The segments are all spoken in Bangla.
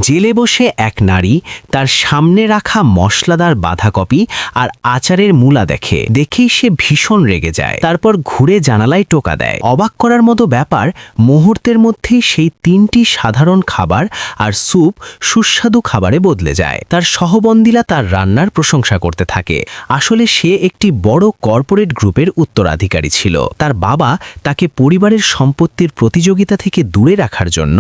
জেলে বসে এক নারী তার সামনে রাখা মশলাদার বাঁধাকপি আর আচারের মূলা দেখেই সে ভীষণ রেগে যায়। তারপর ঘুরে জানালায় টোকা দেয়। অবাক করার মতো ব্যাপার, মুহূর্তের মধ্যেই সেই 3টি সাধারণ খাবার আর স্যুপ সুস্বাদু খাবারে বদলে যায়। তার সহবন্দীরা তার রান্নার প্রশংসা করতে থাকে। আসলে সে একটি বড় কর্পোরেট গ্রুপের উত্তরাধিকারী ছিল। তার বাবা তাকে পরিবারের সম্পত্তির প্রতিযোগিতা থেকে দূরে রাখার জন্য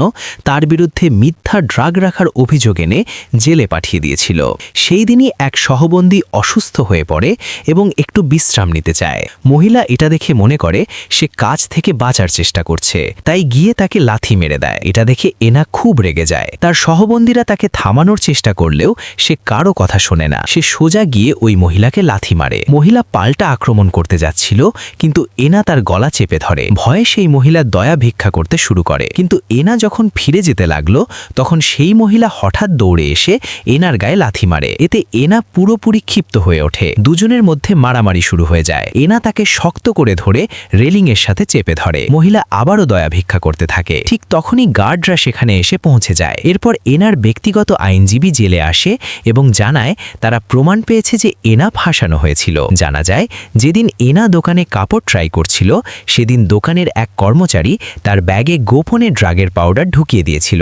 তার বিরুদ্ধে মিথ্যা ড্রাগ রাখার অভিযোগ এনে জেলে পাঠিয়ে দিয়েছিল। সেই দিনই এক সহবন্দী অসুস্থ হয়ে পড়ে এবং একটু বিশ্রাম নিতে চায়। মহিলা এটা দেখে মনে করে সে কাজ থেকে বাঁচার চেষ্টা করছে, তাই গিয়ে তাকে লাথি মেরে দেয়। এটা দেখে এনা খুব রেগে যায়। তার সহবন্দীরা তাকে থামানোর চেষ্টা করলেও সে কারো কথা শোনে না। সে সোজা গিয়ে ওই মহিলাকে লাথি মারে। মহিলা পাল্টা আক্রমণ করতে যাচ্ছিল, কিন্তু এনা তার গলা চেপে ধরে। ভয়ে সেই মহিলা দয়া ভিক্ষা করতে শুরু করে, কিন্তু এনা যখন ফিরে যেতে লাগলো তখন সেই মহিলা হঠাৎ দৌড়ে এসে এনার গায়ে লাথি মারে। এতে এনা পুরোপুরি ক্ষিপ্ত হয়ে ওঠে। দুজনের মধ্যে মারামারি শুরু হয়ে যায়। এনা তাকে শক্ত করে ধরে রেলিংয়ের সাথে চেপে ধরে। মহিলা আবারও দয়া ভিক্ষা করতে থাকে। ঠিক তখনই গার্ডরা সেখানে এসে পৌঁছে যায়। এরপর এনার ব্যক্তিগত আইনজীবী জেলে আসে এবং জানায় তারা প্রমাণ পেয়েছে যে এনা ফাঁসানো হয়েছিল। জানা যায় যেদিন এনা দোকানে কাপড় ট্রাই করছিল সেদিন দোকানের এক কর্মচারী তার ব্যাগে গোপনে ড্রাগের পাউডার ঢুকিয়ে দিয়েছিল।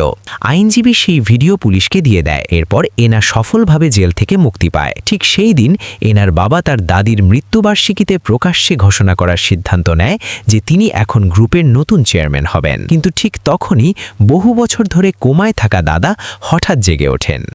আইনজীবী সেই ভিডিও পুলিশকে দিয়ে দেয়। এরপর এনা সফলভাবে জেল থেকে মুক্তি পায়। ঠিক সেই দিন এনার বাবা তার দাদির মৃত্যুবার্ষিকীতে প্রকাশ্যে ঘোষণা করার সিদ্ধান্ত নেয় যে তিনি এখন গ্রুপের নতুন চেয়ারম্যান হবেন। কিন্তু ঠিক তখনই বহু বছর ধরে কোমায় থাকা দাদা হঠাৎ জেগে ওঠেন।